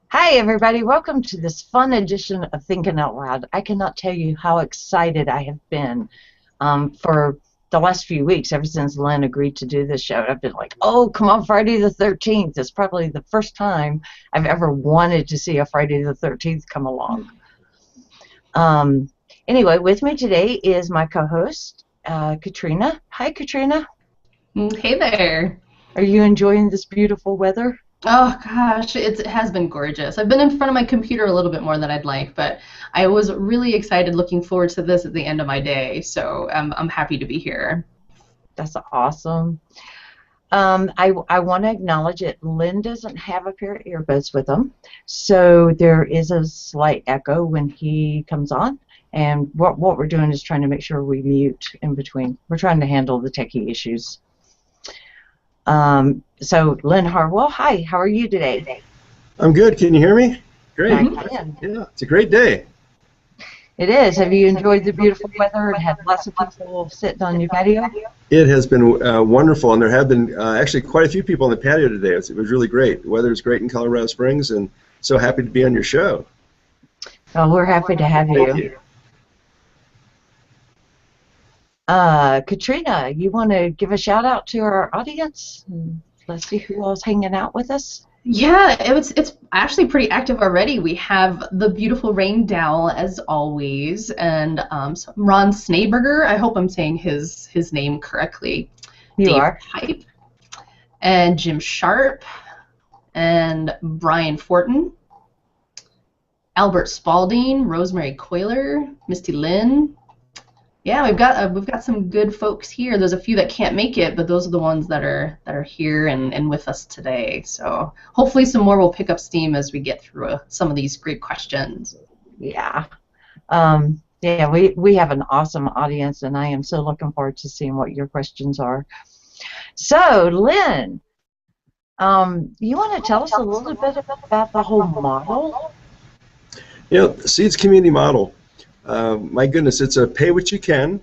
Hi, everybody. Welcome to this fun edition of Thinking Out Loud. I cannot tell you how excited I have been for the last few weeks, ever since Lyn agreed to do this show. I've been like, oh, come on, Friday the 13th. It's probably the first time I've ever wanted to see a Friday the 13th come along. Anyway, with me today is my co-host, Katrina. Hi, Katrina. Hey there. Are you enjoying this beautiful weather? Oh gosh, it has been gorgeous. I've been in front of my computer a little bit more than I'd like, but I was really excited looking forward to this at the end of my day, so I'm happy to be here. That's awesome. I want to acknowledge that Lyn doesn't have a pair of earbuds with him, so there is a slight echo when he comes on. And what we're doing is trying to make sure we mute in between. We're trying to handle the techie issues. So Lyn Harwell, hi, how are you today? I'm good. Can you hear me? Great. I can. Yeah, it's a great day. It is. Have you enjoyed the beautiful weather and had lots of people sitting on your patio? It has been wonderful, and there have been actually quite a few people on the patio today. It was really great. The weather is great in Colorado Springs, and so happy to be on your show. Oh, we're happy to have you. Thank you. Katrina, you want to give a shout out to our audience? Let's see who else hanging out with us. Yeah, it's actually pretty active already. We have the beautiful Rain Dowell as always, and Ron Snaberger. I hope I'm saying his name correctly. You Dave are. Pipe, and Jim Sharp, and Brian Fortin, Albert Spalding, Rosemary Coiler, Misty Lynn. Yeah, we've got some good folks here. There's a few that can't make it, but those are the ones that are here and with us today. So hopefully some more will pick up steam as we get through some of these great questions. Yeah. Yeah, we have an awesome audience, and I am so looking forward to seeing what your questions are. So, Lyn, you want to tell us a little bit about the whole model? You know, the Seeds Community Model. My goodness, it's a pay what you can,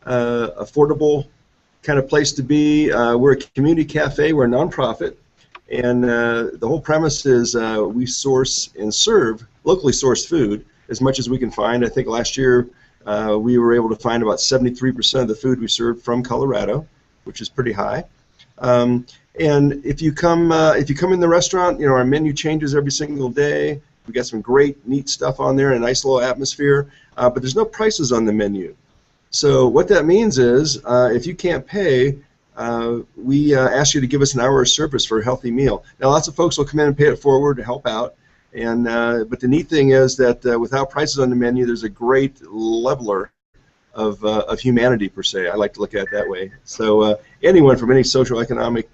affordable kind of place to be. We're a community cafe. We're a nonprofit, and the whole premise is we source and serve locally sourced food as much as we can find. I think last year we were able to find about 73% of the food we served from Colorado, which is pretty high. And if you come in the restaurant, you know, our menu changes every single day. We got some great, neat stuff on there and a nice little atmosphere, but there's no prices on the menu. So what that means is if you can't pay, we ask you to give us an hour of service for a healthy meal. Now, lots of folks will come in and pay it forward to help out, and but the neat thing is that without prices on the menu, there's a great leveler of humanity, per se. I like to look at it that way. So anyone from any social economic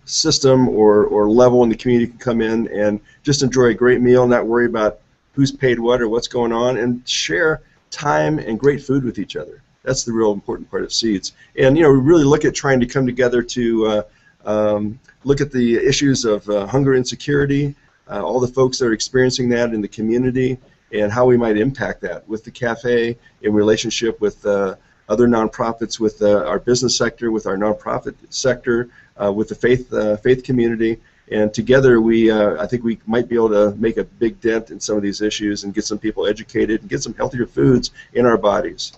system or level in the community can come in and just enjoy a great meal, not worry about who's paid what or what's going on, and share time and great food with each other. That's the real important part of Seeds. And you know, we really look at trying to come together to look at the issues of hunger insecurity, all the folks that are experiencing that in the community, and how we might impact that with the cafe in relationship with other nonprofits, with our business sector, with our nonprofit sector, with the faith community, and together I think we might be able to make a big dent in some of these issues and get some people educated and get some healthier foods in our bodies.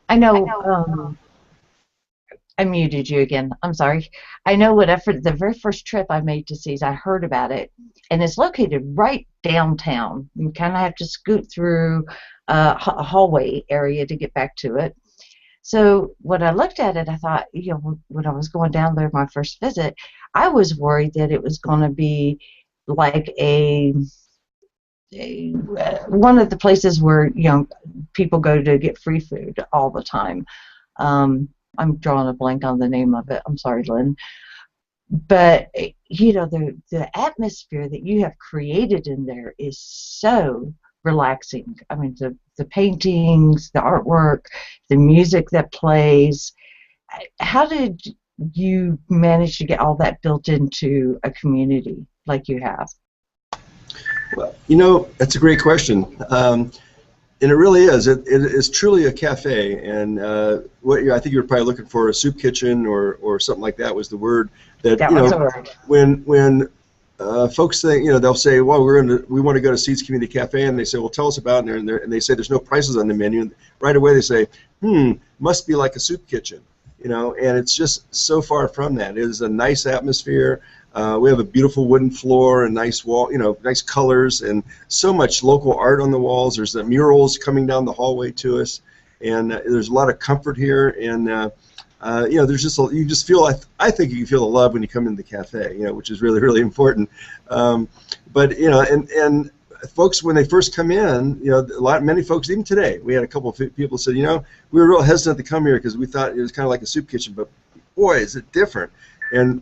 I know. I muted you again. I'm sorry. I know whatever the very first trip I made to Seeds, I heard about it, and it's located right downtown. You kind of have to scoot through a hallway area to get back to it. So when I looked at it, I thought, you know, when I was going down there my first visit, I was worried that it was going to be like one of the places where, you know, people go to get free food all the time. I'm drawing a blank on the name of it. I'm sorry, Lyn. But you know, the atmosphere that you have created in there is so relaxing. I mean, the paintings, the artwork, the music that plays. How did you manage to get all that built into a community like you have? Well, you know, that's a great question. And it really is. It is truly a cafe, and I think you were probably looking for a soup kitchen or something like that was the word. That was a word. When folks think, they'll say, well, we want to go to Seeds Community Cafe, and they say, well, tell us about it, and they say there's no prices on the menu, and right away they say, must be like a soup kitchen, and it's just so far from that. It is a nice atmosphere. We have a beautiful wooden floor and nice wall, nice colors, and so much local art on the walls. There's the murals coming down the hallway to us, and there's a lot of comfort here, and there's just you just feel, I think you can feel the love when you come into the cafe, which is really, really important. But and folks, when they first come in, many folks, even today, we had a couple of people said, we were real hesitant to come here because we thought it was kind of like a soup kitchen, but boy, is it different. And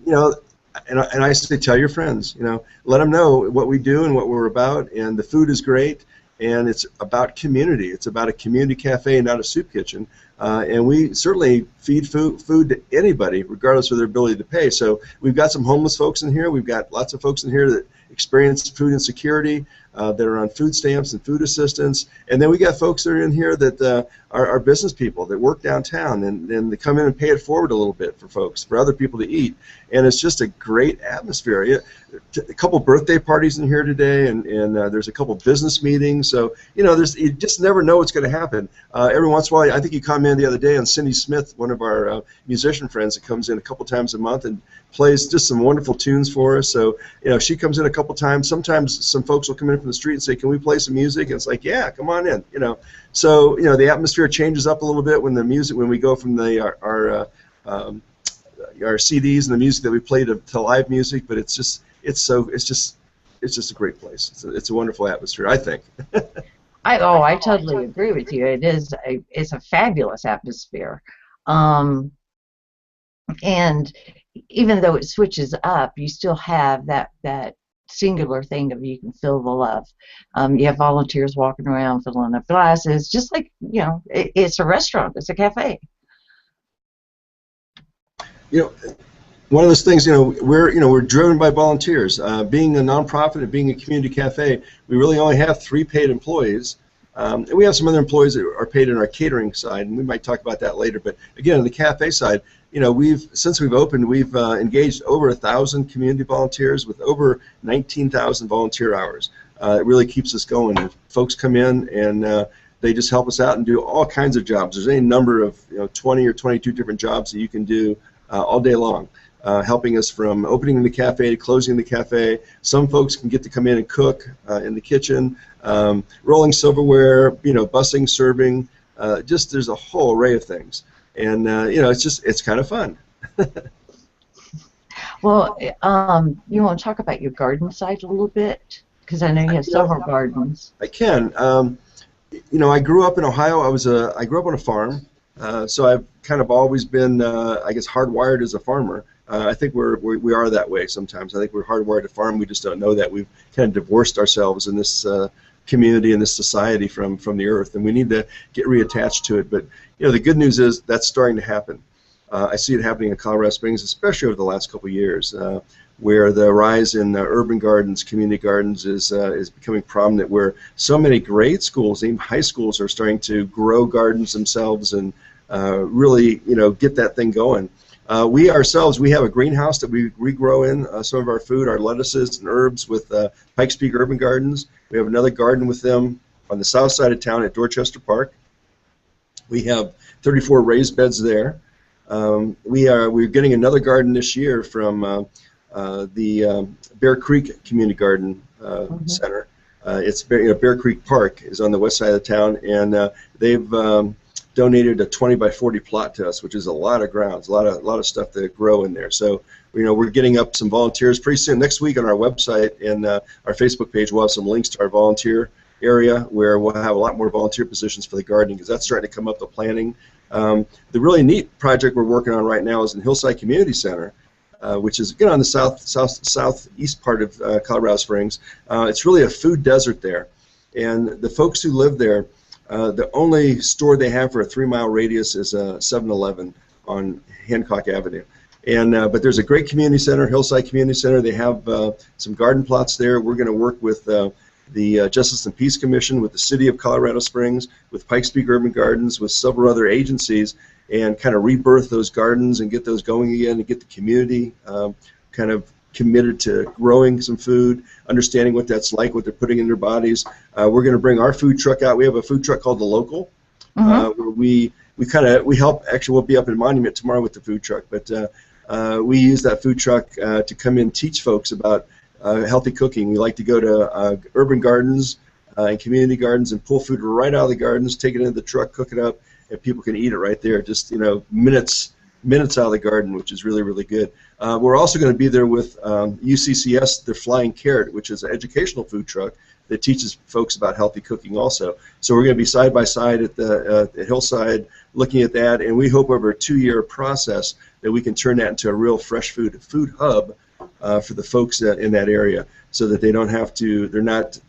and I say, tell your friends, let them know what we do and what we're about, and the food is great. And it's about community. It's about a community cafe, not a soup kitchen. And we certainly feed food to anybody, regardless of their ability to pay. So we've got some homeless folks in here. We've got lots of folks in here that experience food insecurity, that are on food stamps and food assistance. And then we got folks that are in here that are business people that work downtown, and they come in and pay it forward a little bit for other people to eat. And it's just a great atmosphere. A couple birthday parties in here today, and there's a couple business meetings. So you just never know what's going to happen. Every once in a while, I think you commented the other day on Cindy Smith, one of our musician friends that comes in a couple times a month and plays just some wonderful tunes for us. So she comes in a couple times. Sometimes some folks will come in from the street and say, "Can we play some music?" And it's like, "Yeah, come on in." So the atmosphere changes up a little bit when we go from our CDs and the music that we play to live music. But it's just a great place. It's a wonderful atmosphere, I think. I totally agree with you. It's a fabulous atmosphere, and even though it switches up, you still have that singular thing of you can feel the love. You have volunteers walking around filling up glasses, just like it's a restaurant, it's a cafe. One of those things, we're driven by volunteers. Being a nonprofit and being a community cafe, we really only have 3 paid employees. And we have some other employees that are paid in our catering side, and we might talk about that later. But again, on the cafe side, since we've opened, we've engaged over 1,000 community volunteers with over 19,000 volunteer hours. It really keeps us going. And folks come in and they just help us out and do all kinds of jobs. There's any number of 20 or 22 different jobs that you can do all day long. Helping us from opening the cafe to closing the cafe. Some folks can get to come in and cook in the kitchen, rolling silverware, bussing, serving. There's a whole array of things, and it's kind of fun. Well, you want to talk about your garden side a little bit, because I know you have several gardens. I can. I grew up in Ohio. I grew up on a farm, so I've kind of always been, I guess, hardwired as a farmer. I think we are that way sometimes. I think we're hardwired to farm. We just don't know that. We've kind of divorced ourselves in this community and this society from the earth, and we need to get reattached to it. But the good news is that's starting to happen. I see it happening in Colorado Springs, especially over the last couple of years, where the rise in urban gardens, community gardens, is becoming prominent. Where so many grade schools, even high schools, are starting to grow gardens themselves and really get that thing going. We ourselves, we have a greenhouse that we regrow in some of our food, our lettuces and herbs with Pikes Peak Urban Gardens. We have another garden with them on the south side of town at Dorchester Park. We have 34 raised beds there. We're getting another garden this year from the Bear Creek Community Garden Center. It's Bear Creek Park is on the west side of the town, and they've donated a 20 by 40 plot to us, which is a lot of grounds, a lot of stuff to grow in there. So we're getting up some volunteers pretty soon. Next week on our website and our Facebook page, we'll have some links to our volunteer area where we'll have a lot more volunteer positions for the gardening, because that's starting to come up, the planning. The really neat project we're working on right now is in Hillside Community Center, which is on the southeast part of Colorado Springs. It's really a food desert there, and the folks who live there, the only store they have for a 3-mile radius is a 7-Eleven on Hancock Avenue. And but there's a great community center, Hillside Community Center. They have some garden plots there. We're going to work with the Justice and Peace Commission, with the City of Colorado Springs, with Pikes Peak Urban Gardens, with several other agencies, and kind of rebirth those gardens and get those going again and get the community kind of committed to growing some food, understanding what that's like, what they're putting in their bodies. We're going to bring our food truck out. We have a food truck called The Local, where we help. Actually, we'll be up in Monument tomorrow with the food truck, but we use that food truck to come in and teach folks about healthy cooking. We like to go to urban gardens and community gardens and pull food right out of the gardens, take it into the truck, cook it up, and people can eat it right there, just minutes out of the garden, which is really, really good. We're also going to be there with UCCS, the Flying Carrot, which is an educational food truck that teaches folks about healthy cooking also. So we're going to be side by side at the hillside looking at that, and we hope over a 2-year process that we can turn that into a real fresh food hub for the folks in that area, so that they don't have to, they're not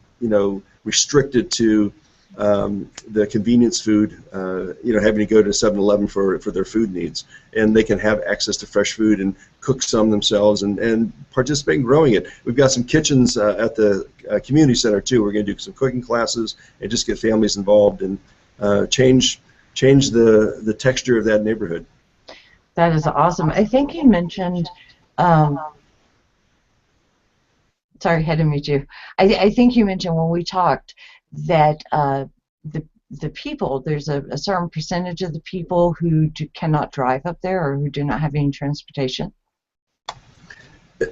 restricted to the convenience food, having to go to 7-Eleven for their food needs, and they can have access to fresh food and cook some themselves and participate in growing it. We've got some kitchens at the community center too. We're going to do some cooking classes and just get families involved and change the texture of that neighborhood. That is awesome. I think you mentioned. Sorry, I had to mute you. I think you mentioned when we talked that the people, there's a certain percentage of the people who cannot drive up there or who do not have any transportation.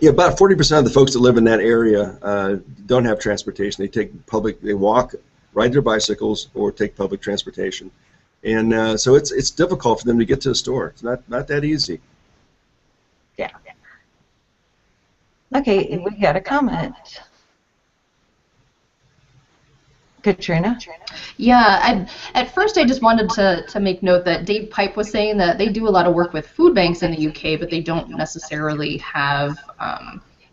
Yeah, about 40% of the folks that live in that area don't have transportation. They walk, ride their bicycles, or take public transportation, and so it's difficult for them to get to the store. It's not that easy. Yeah. Okay, we got a comment. Katrina? Yeah, at first I just wanted to make note that Dave Pipe was saying that they do a lot of work with food banks in the UK, but they don't necessarily have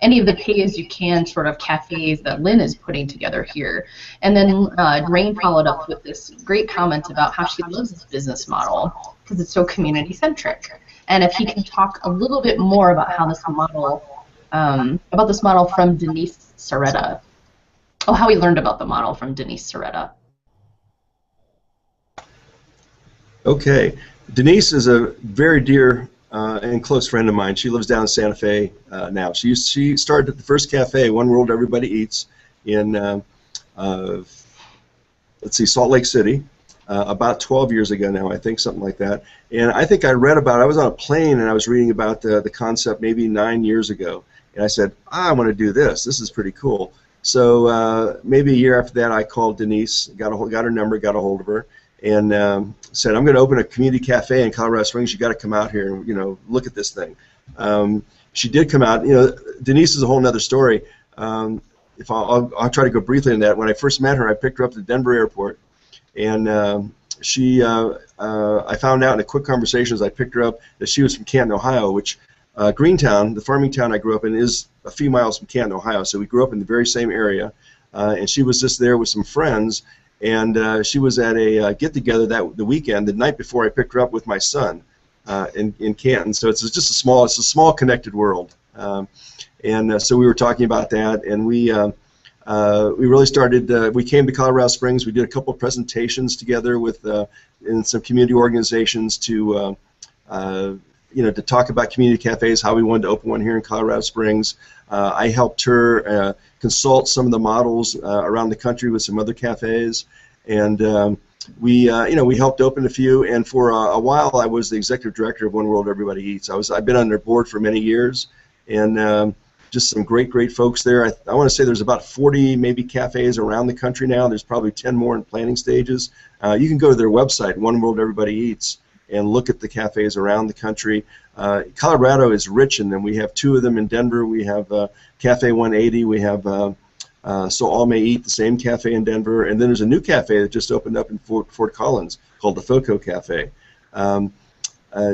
any of the pay-as-you-can sort of cafes that Lyn is putting together here. And then Rain followed up with this great comment about how she loves this business model because it's so community-centric. And if he can talk a little bit more about how this model, from Denise Cerreta. Oh, how he learned about the model from Denise Cerreta. Okay. Denise is a very dear and close friend of mine. She lives down in Santa Fe now. She started at the first cafe, One World Everybody Eats, in Salt Lake City, about 12 years ago now, I think, something like that. And I think I read about it. I was on a plane and I was reading about the concept maybe 9 years ago. And I said, I want to do this. This is pretty cool. So maybe a year after that, I called Denise, got her number, got a hold of her, and said, I'm going to open a community cafe in Colorado Springs. You got to come out here and look at this thing. She did come out. Denise is a whole other story. If I'll try to go briefly in that. When I first met her, I picked her up at the Denver airport, and I found out in a quick conversation as I picked her up that she was from Canton, Ohio, which Greentown, the farming town I grew up in, is a few miles from Canton, Ohio. So we grew up in the very same area, and she was just there with some friends, and she was at a get-together the weekend, the night before I picked her up with my son in Canton. So it's a small connected world, and so we were talking about that, and we really started. We came to Colorado Springs. We did a couple of presentations together with in some community organizations to talk about community cafes, how we wanted to open one here in Colorado Springs. I helped her consult some of the models around the country with some other cafes, and we helped open a few. And for a while, I was the executive director of One World Everybody Eats. I've been on their board for many years, and just some great folks there. I want to say there's about 40 maybe cafes around the country now. There's probably 10 more in planning stages. You can go to their website, One World Everybody Eats, and look at the cafes around the country. Colorado is rich in them. We have 2 of them in Denver. We have Cafe 180. We have So All May Eat, the same cafe in Denver. And then there's a new cafe that just opened up in Fort Collins called the FOCO Cafe.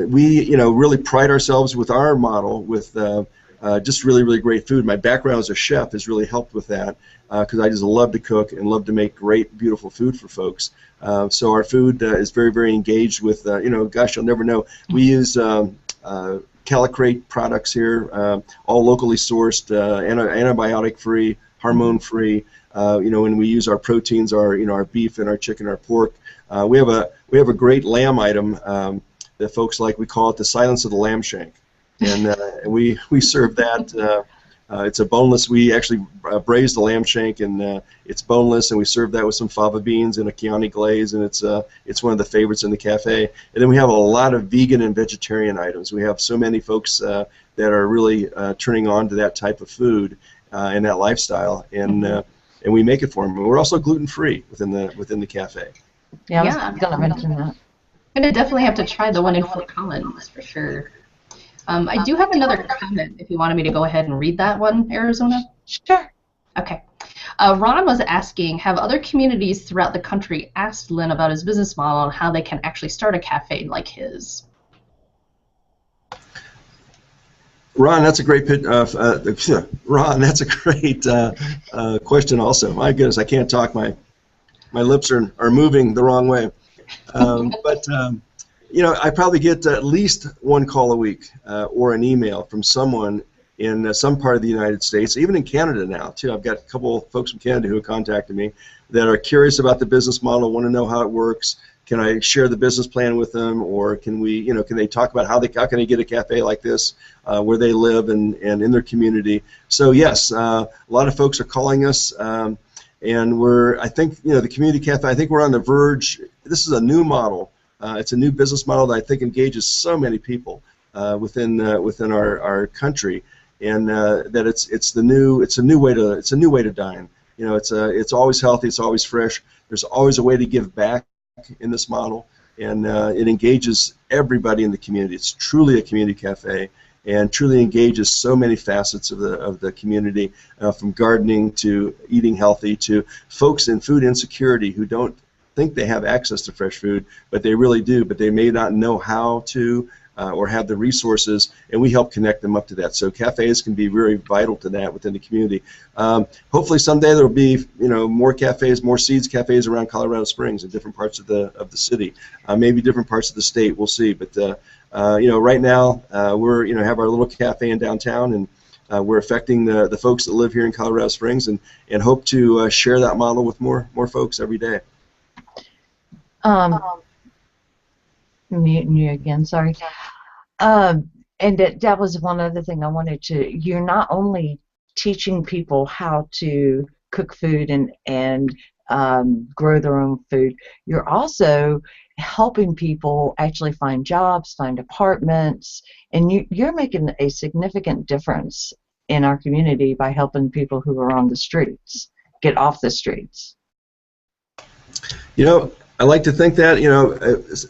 We really pride ourselves with our model with just really great food. My background as a chef has really helped with that because I just love to cook and love to make great, beautiful food for folks. So our food is very engaged with, gosh, you'll never know. We use Calicrate products here, all locally sourced, antibiotic-free, hormone-free. When we use our proteins, our beef and our chicken, our pork. We have a great lamb item that folks like. We call it the Silence of the Lamb Shank, and we serve that It's a boneless. We actually braise the lamb shank, and it's boneless, and we serve that with some fava beans and a Chianti glaze, and it's one of the favorites in the cafe. And then we have a lot of vegan and vegetarian items. We have so many folks that are really turning on to that type of food and that lifestyle, and we make it for them. We're also gluten-free within the cafe. Yeah, I was going to mention that. I'm going to definitely have to try the one in Fort Collins for sure. I do have another comment if you wanted me to go ahead and read that one, Arizona. Sure. Okay. Ron was asking, have other communities throughout the country asked Lyn about his business model and how they can actually start a cafe like his? Ron, that's a great Ron, that's a great question. Also, my goodness, I can't talk. My lips are moving the wrong way. But I probably get at least one call a week or an email from someone in some part of the United States, even in Canada now too. I've got a couple of folks from Canada who have contacted me that are curious about the business model, want to know how it works. Can I share the business plan with them, or can we, can they talk about how can they get a cafe like this where they live and in their community? So yes, a lot of folks are calling us, and I think the community cafe. I think we're on the verge. This is a new model. It's a new business model that I think engages so many people within our country, and that it's a new way to dine. It's always healthy. It's always fresh. There's always a way to give back in this model, and it engages everybody in the community. It's truly a community cafe, and truly engages so many facets of the community, from gardening to eating healthy to folks in food insecurity who don't think they have access to fresh food, but they really do, but they may not know how to or have the resources, and we help connect them up to that. So cafes can be very vital to that within the community. Hopefully someday there will be more cafes, more Seeds cafes around Colorado Springs in different parts of the city, maybe different parts of the state. We'll see. But right now we're have our little cafe in downtown, and we're affecting the folks that live here in Colorado Springs, and hope to share that model with more folks every day. Muting you again, sorry. And that was one other thing I wanted to. You're not only teaching people how to cook food and grow their own food, you're also helping people actually find jobs, find apartments, and you're making a significant difference in our community by helping people who are on the streets get off the streets. I like to think that,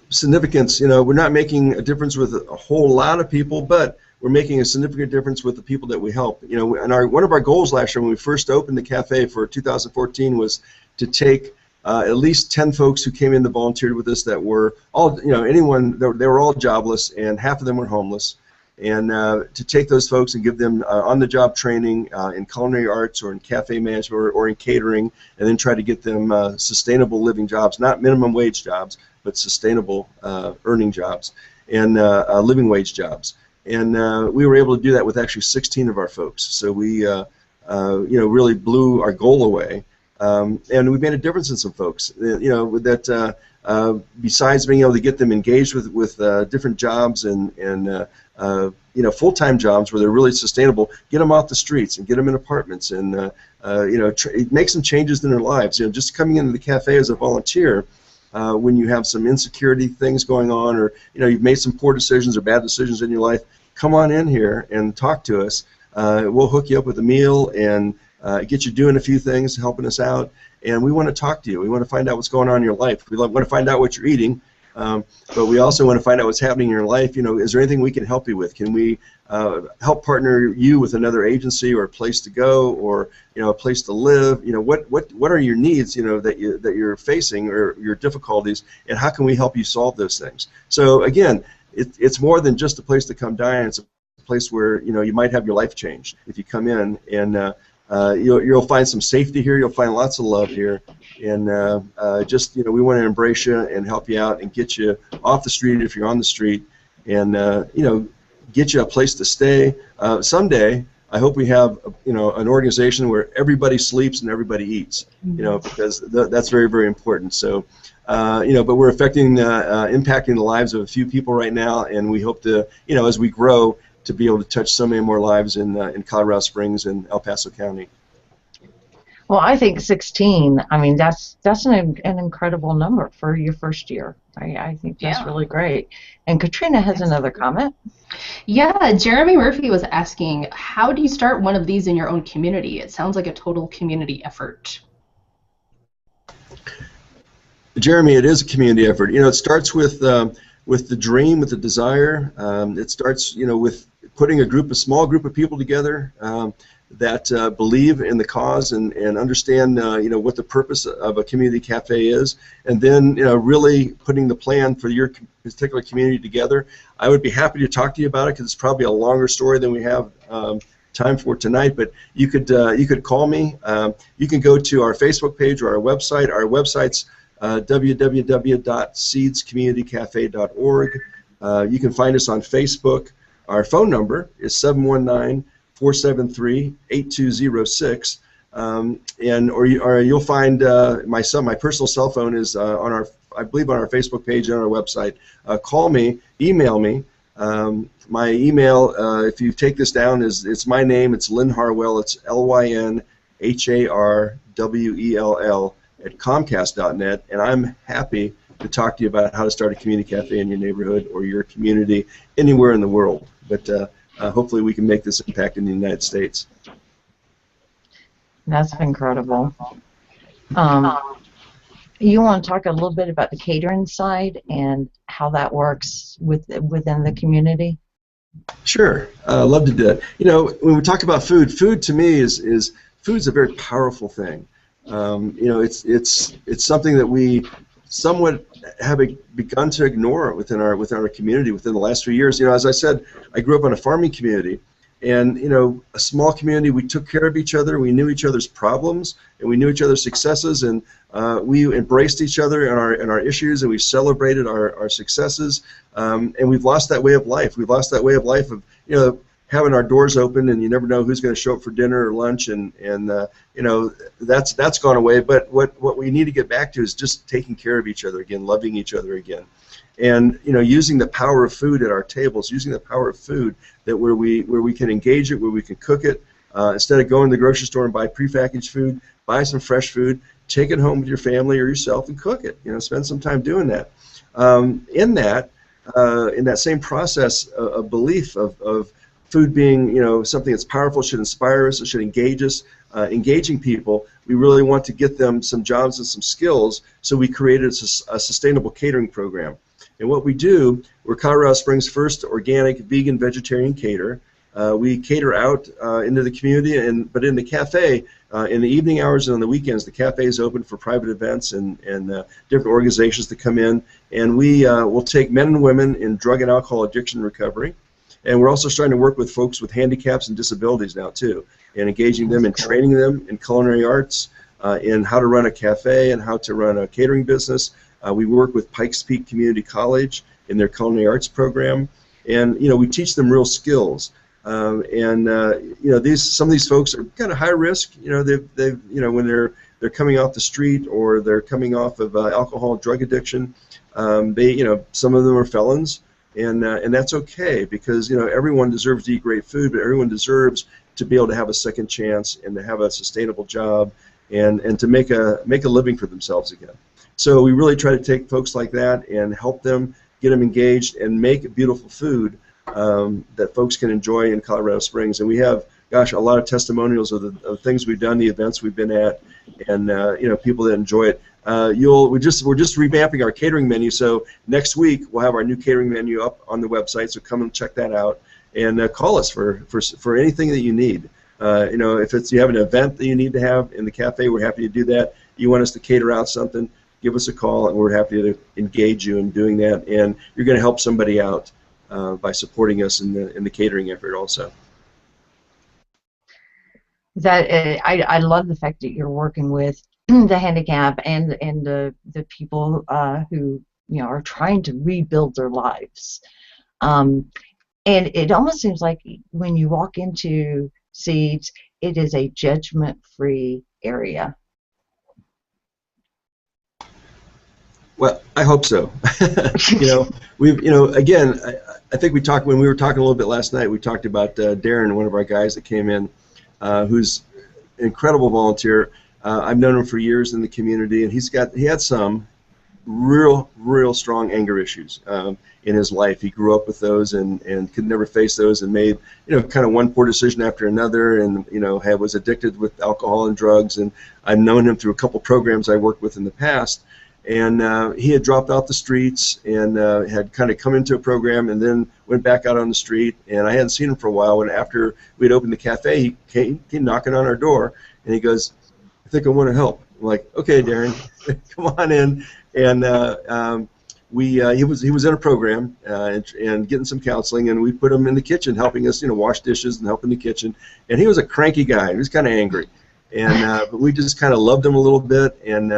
significance, we're not making a difference with a whole lot of people, but we're making a significant difference with the people that we help. And one of our goals last year when we first opened the cafe for 2014 was to take at least 10 folks who came in that volunteered with us that were all, they were all jobless, and half of them were homeless. And to take those folks and give them on-the-job training in culinary arts or in cafe management or in catering, and then try to get them sustainable living jobs, not minimum wage jobs, but sustainable earning jobs and living wage jobs. And we were able to do that with actually 16 of our folks. So we, really blew our goal away, and we made a difference in some folks. That besides being able to get them engaged with different jobs and full-time jobs where they're really sustainable, get them off the streets and get them in apartments, and make some changes in their lives. Just coming into the cafe as a volunteer, when you have some insecurity things going on, or you've made some poor decisions or bad decisions in your life, come on in here and talk to us. We'll hook you up with a meal and get you doing a few things, helping us out. And we want to talk to you. We want to find out what's going on in your life. We want to find out what you're eating, but we also want to find out what's happening in your life. Is there anything we can help you with? Can we help partner you with another agency or a place to go, or a place to live? What are your needs? That you're facing, or your difficulties, and how can we help you solve those things? So again, it's more than just a place to come dine. It's a place where you might have your life changed if you come in, and you'll find some safety here. You'll find lots of love here, and we want to embrace you and help you out and get you off the street if you're on the street, and get you a place to stay. Someday, I hope we have an organization where everybody sleeps and everybody eats. Because that's very, very important. So, but we're impacting the lives of a few people right now, and we hope to, as we grow, to be able to touch so many more lives in Colorado Springs and El Paso County. Well, I think 16. I mean, that's an incredible number for your first year. I think that's really great. And Katrina has another comment. Yeah, Jeremy Murphy was asking, how do you start one of these in your own community? It sounds like a total community effort. Jeremy, it is a community effort. You know, it starts with the dream, with the desire. It starts, you know, with putting a small group of people together that believe in the cause and understand, you know, what the purpose of a community cafe is, and then, you know, really putting the plan for your particular community together. I would be happy to talk to you about it because it's probably a longer story than we have time for tonight. But you could call me. You can go to our Facebook page or our website. Our website's www.seedscommunitycafe.org. You can find us on Facebook. Our phone number is 719-473-8206, or you'll find my personal cell phone is I believe on our Facebook page and on our website. Call me, email me. My email, if you take this down, it's my name. It's Lyn Harwell. It's LynHarwell at Comcast.net, and I'm happy to talk to you about how to start a community cafe in your neighborhood or your community anywhere in the world. But hopefully we can make this impact in the United States. That's incredible. You want to talk a little bit about the catering side and how that works within the community? Sure, love to do that. You know, when we talk about food to me is food's a very powerful thing. You know, it's something that we somewhat have begun to ignore within our community within the last few years. You know, as I said, I grew up in a farming community, and you know, a small community. We took care of each other. We knew each other's problems, and we knew each other's successes, and we embraced each other and our issues, and we celebrated our successes. And we've lost that way of life. We've lost that way of life of, you know, having our doors open and you never know who's going to show up for dinner or lunch, and you know, that's gone away. But what we need to get back to is just taking care of each other again, loving each other again, and you know, using the power of food at our tables, using the power of food that where we can engage it, where we can cook it, instead of going to the grocery store and buy prepackaged food, buy some fresh food, take it home with your family or yourself and cook it. You know, spend some time doing that. In that same process of belief of food being, you know, something that's powerful, should inspire us, it should engage us. Engaging people, we really want to get them some jobs and some skills, so we created a sustainable catering program. And what we do, we're Colorado Springs' first organic, vegan, vegetarian caterer. We cater out into the community, but in the cafe, in the evening hours and on the weekends, the cafe is open for private events and different organizations to come in. And we will take men and women in drug and alcohol addiction recovery. And we're also starting to work with folks with handicaps and disabilities now too, and engaging them and training them in culinary arts, in how to run a cafe and how to run a catering business. We work with Pikes Peak Community College in their culinary arts program, and you know, we teach them real skills. You know, some of these folks are kind of high risk. You know, they've you know, when they're coming off the street or they're coming off of alcohol and drug addiction, you know, some of them are felons. And that's okay, because you know, everyone deserves to eat great food, but everyone deserves to be able to have a second chance and to have a sustainable job and to make a living for themselves again. So we really try to take folks like that and help them, get them engaged, and make beautiful food that folks can enjoy in Colorado Springs. And we have, gosh, a lot of testimonials of the things we've done, the events we've been at, and you know, people that enjoy it. We're just revamping our catering menu, so next week we'll have our new catering menu up on the website. So come and check that out, and call us for anything that you need. You know, if you have an event that you need to have in the cafe, we're happy to do that. You want us to cater out something, give us a call, and we're happy to engage you in doing that. And you're going to help somebody out by supporting us in the catering effort also. That I love the fact that you're working with the handicap and the people who, you know, are trying to rebuild their lives. And it almost seems like when you walk into Seeds, it is a judgment-free area. Well, I hope so. Again, I think we talked when we were talking a little bit last night. We talked about Darren, one of our guys that came in, who's an incredible volunteer. I've known him for years in the community, and he had some real strong anger issues in his life. He grew up with those and could never face those, and made kind of one poor decision after another, and was addicted with alcohol and drugs. And I've known him through a couple programs I worked with in the past. And he had dropped out the streets and had kind of come into a program and then went back out on the street. And I hadn't seen him for a while. And after we'd opened the cafe, he came knocking on our door, and he goes, "I think I want to help." I'm like, "Okay, Darren, come on in." And he was in a program and getting some counseling, and we put him in the kitchen, helping us wash dishes and help in the kitchen. And he was a cranky guy. He was kind of angry, and but we just kind of loved him a little bit. And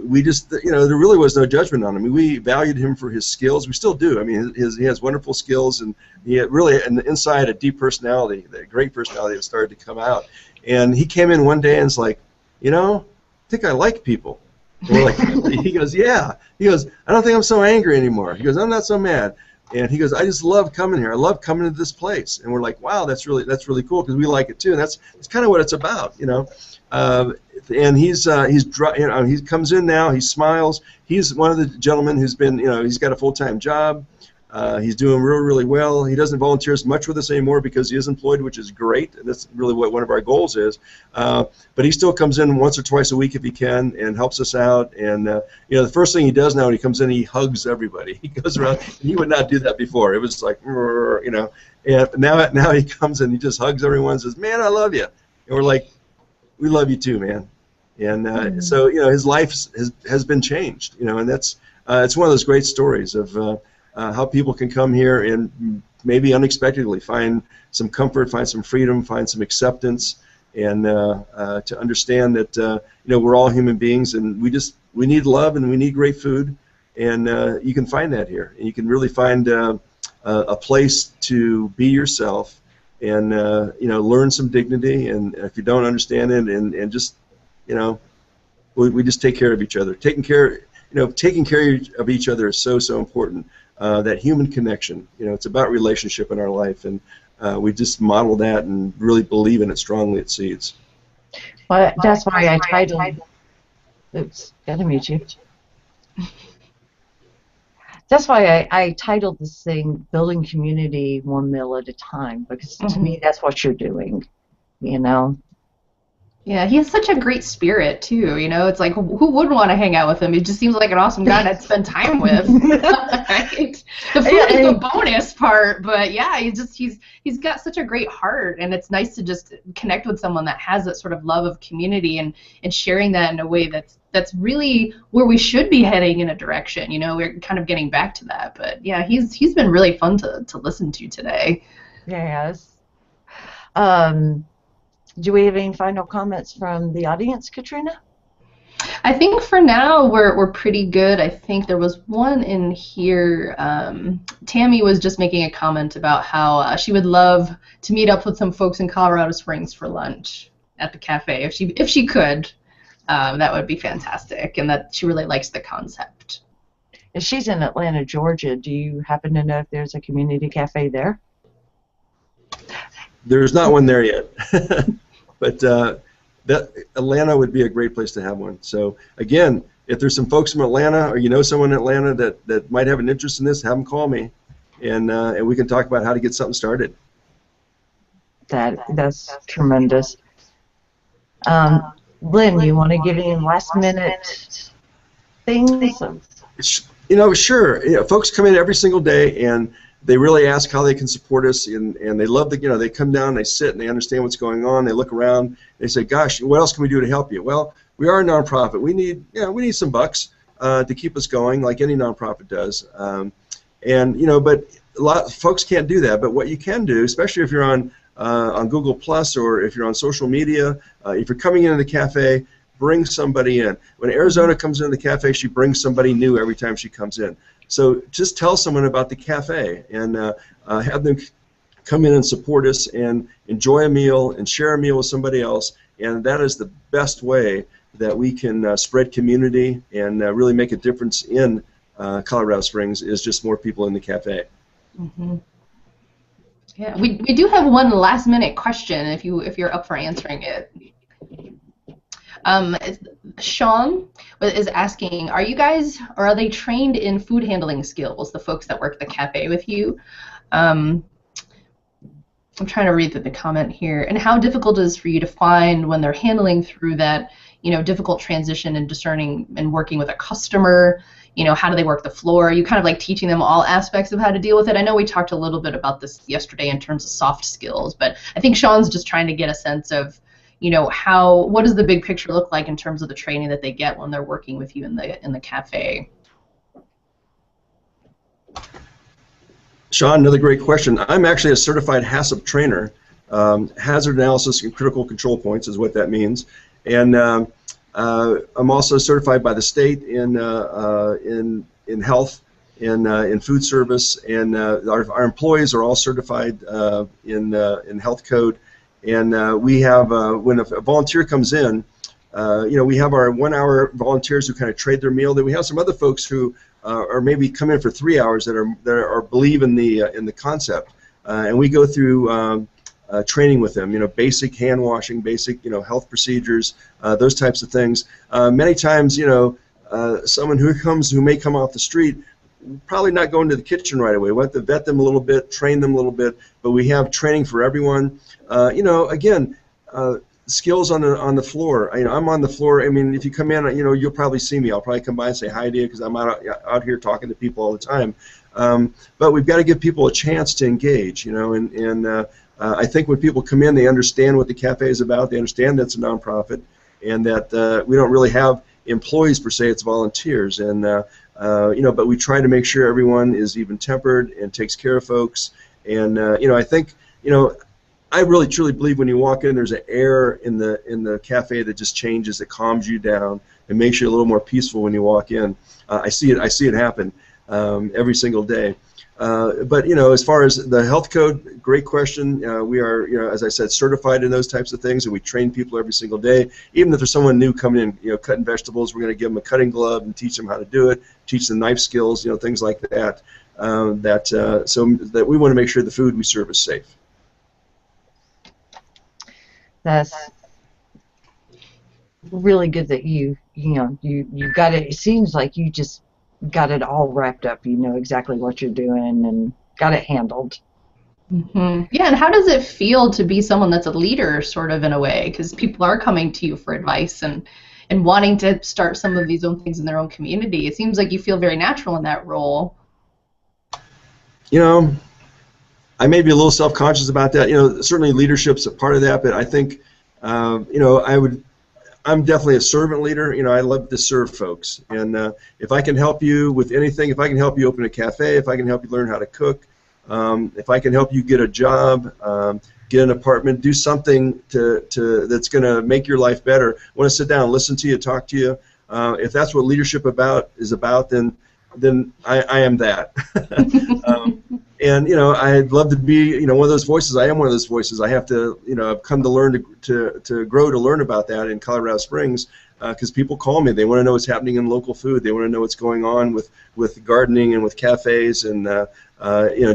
we just, there really was no judgment on him. I mean, we valued him for his skills. We still do. I mean, he has wonderful skills, and he had really, inside, a deep personality, a great personality that started to come out. And he came in one day and was like, I think I like people. And we're like, he goes, "Yeah." He goes, "I don't think I'm so angry anymore." He goes, "I'm not so mad." And he goes, "I just love coming here. I love coming to this place." And we're like, "Wow, that's really cool, because we like it too." And that's kind of what it's about, And he comes in now. He smiles. He's one of the gentlemen who's been, he's got a full-time job. He's doing really well. He doesn't volunteer as much with us anymore because he is employed, which is great. And that's really what one of our goals is. But he still comes in once or twice a week if he can and helps us out. And the first thing he does now when he comes in, he hugs everybody. He goes around, and he would not do that before. It was like, And now he comes and he just hugs everyone and says, "Man, I love you." And we're like, "We love you too, man." And so his life has been changed. And that's it's one of those great stories of how people can come here and maybe unexpectedly find some comfort, find some freedom, find some acceptance, and to understand that we're all human beings, and we need love, and we need great food, and you can find that here, and you can really find a place to be yourself, and learn some dignity, and if you don't understand it, and just we just take care of each other. Taking care of each other is so important. That human connection, it's about relationship in our life, and we just model that and really believe in it strongly at Seeds. Well, that's why I titled. Oops, gotta mute you. That's why I titled this thing "Building Community One Meal at a Time," because to me that's what you're doing, Yeah, he has such a great spirit too. It's like, who would want to hang out with him? He just seems like an awesome guy to spend time with. Right? The food is the bonus part, but yeah, he's got such a great heart, and it's nice to just connect with someone that has that sort of love of community and sharing that in a way that's really where we should be heading in a direction. We're kind of getting back to that, but yeah, he's been really fun to listen to today. Yes. Do we have any final comments from the audience, Katrina? I think for now we're pretty good. I think there was one in here. Tammy was just making a comment about how she would love to meet up with some folks in Colorado Springs for lunch at the cafe if she could. That would be fantastic, and that she really likes the concept. If she's in Atlanta, Georgia, do you happen to know if there's a community cafe there? There's not one there yet, but that Atlanta would be a great place to have one. So again, if there's some folks from Atlanta, or someone in Atlanta that might have an interest in this, have them call me, and we can talk about how to get something started. That's tremendous. Lyn, you want to give any last minute things? Sure. Folks come in every single day, and they really ask how they can support us, and they love they come down, they sit, and they understand what's going on. They look around, they say, "Gosh, what else can we do to help you?" Well, we are a nonprofit. We need some bucks to keep us going, like any nonprofit does. But a lot of folks can't do that. But what you can do, especially if you're on Google Plus or if you're on social media, if you're coming into the cafe, bring somebody in. When Arizona comes into the cafe, she brings somebody new every time she comes in. So just tell someone about the cafe and have them come in and support us and enjoy a meal and share a meal with somebody else. And that is the best way that we can spread community and really make a difference in Colorado Springs is just more people in the cafe. Mm-hmm. Yeah, we do have one last minute question if you're up for answering it. Sean is asking, are you guys, or are they trained in food handling skills, the folks that work at the cafe with you? I'm trying to read the comment here. And how difficult it is for you to find when they're handling through that, difficult transition and discerning and working with a customer, how do they work the floor? Are you kind of like teaching them all aspects of how to deal with it? I know we talked a little bit about this yesterday in terms of soft skills, but I think Sean's just trying to get a sense of, what does the big picture look like in terms of the training that they get when they're working with you in the cafe? Sean, another great question. I'm actually a certified HACCP trainer. Hazard analysis and critical control points is what that means. And I'm also certified by the state in health, in food service, and our employees are all certified in health code. And we have, when a volunteer comes in, we have our 1 hour volunteers who kind of trade their meal. Then we have some other folks who or maybe come in for 3 hours that are believe in the concept, and we go through training with them. Basic hand washing, basic health procedures, those types of things. Many times, someone who may come off the street, probably not go into the kitchen right away. We have to vet them a little bit, train them a little bit, but we have training for everyone. Again. Skills on the floor. I'm on the floor. I mean, if you come in, you'll probably see me. I'll probably come by and say hi to you because I'm out here talking to people all the time. But we've got to give people a chance to engage. I think when people come in, they understand what the cafe is about. They understand that it's a nonprofit, and that we don't really have employees per se. It's volunteers, and but we try to make sure everyone is even-tempered and takes care of folks. And I think I really truly believe when you walk in, there's an air in the cafe that just changes, that calms you down and makes you a little more peaceful when you walk in. I see it happen every single day. But as far as the health code, great question. We are, as I said, certified in those types of things, and we train people every single day. Even if there's someone new coming in, cutting vegetables, we're going to give them a cutting glove and teach them how to do it, teach them knife skills, things like that. So that we want to make sure the food we serve is safe. That's really good that you got it. It seems like you just got it all wrapped up. You know exactly what you're doing and got it handled. Mm-hmm. Yeah, and how does it feel to be someone that's a leader, sort of, in a way? Because people are coming to you for advice and wanting to start some of these own things in their own community. It seems like you feel very natural in that role. I may be a little self-conscious about that. Certainly leadership's a part of that, but I think, I'm definitely a servant leader. I love to serve folks, and if I can help you with anything, if I can help you open a cafe, if I can help you learn how to cook, if I can help you get a job, get an apartment, do something that's going to make your life better. I want to sit down, listen to you, talk to you. If that's what leadership is about, then I am that. And I'd love to be one of those voices. I am one of those voices. I have to I've come to learn to grow to learn about that in Colorado Springs, because people call me. They want to know what's happening in local food. They want to know what's going on with gardening and with cafes, and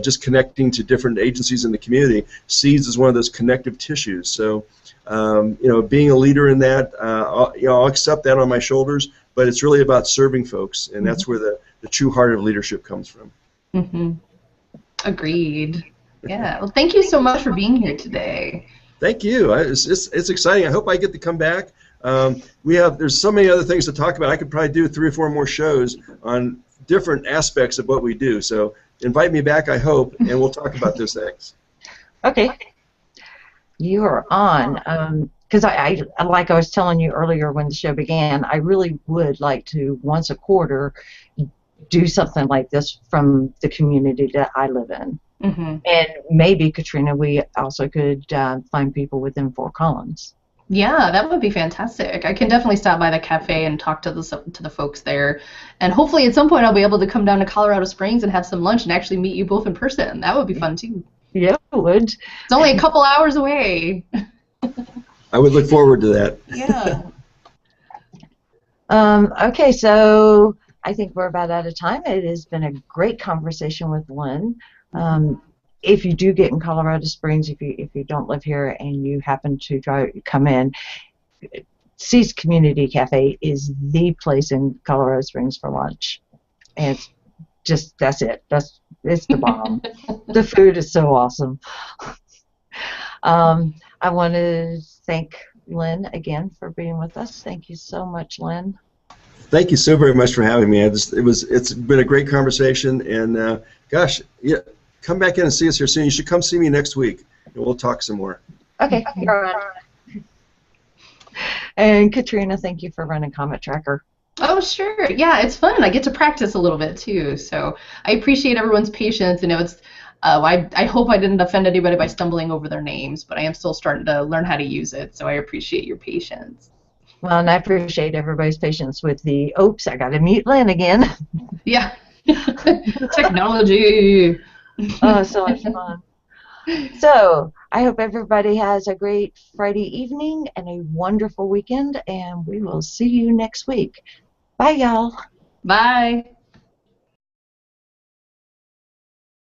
just connecting to different agencies in the community. Seeds is one of those connective tissues. So being a leader in that, I'll accept that on my shoulders. But it's really about serving folks, and that's where the true heart of leadership comes from. Mm-hmm. Agreed. Yeah. Well, thank you so much for being here today. Thank you. It's exciting. I hope I get to come back. There's so many other things to talk about. I could probably do 3 or 4 more shows on different aspects of what we do. So invite me back, I hope, and we'll talk about those things. Okay. You are on. Because I like I was telling you earlier when the show began, I really would like to, once a quarter, do something like this from the community that I live in. Mm-hmm. And maybe, Katrina, we also could find people within Fort Collins. Yeah, that would be fantastic. I can definitely stop by the cafe and talk to the folks there. And hopefully at some point I'll be able to come down to Colorado Springs and have some lunch and actually meet you both in person. That would be fun, too. Yeah, it would. It's only a couple hours away. I would look forward to that. Yeah. Okay, so I think we're about out of time. It has been a great conversation with Lyn. If you do get in Colorado Springs, if you don't live here and you happen to come in, Seeds Community Café is the place in Colorado Springs for lunch, and that's it. It's the bomb. The food is so awesome. I want to thank Lyn again for being with us. Thank you so much, Lyn. Thank you so very much for having me. It's been a great conversation, and gosh, yeah, come back in and see us here soon. You should come see me next week, and we'll talk some more. Okay, you're on. And Katrina, thank you for running Comet Tracker. Oh, sure. Yeah, it's fun. I get to practice a little bit too. So I appreciate everyone's patience. You know, I hope I didn't offend anybody by stumbling over their names, but I am still starting to learn how to use it. So I appreciate your patience. Well, and I appreciate everybody's patience with the, oops, I got to mute Lyn again. Yeah. Technology. Oh, so much fun. So I hope everybody has a great Friday evening and a wonderful weekend, and we will see you next week. Bye, y'all. Bye.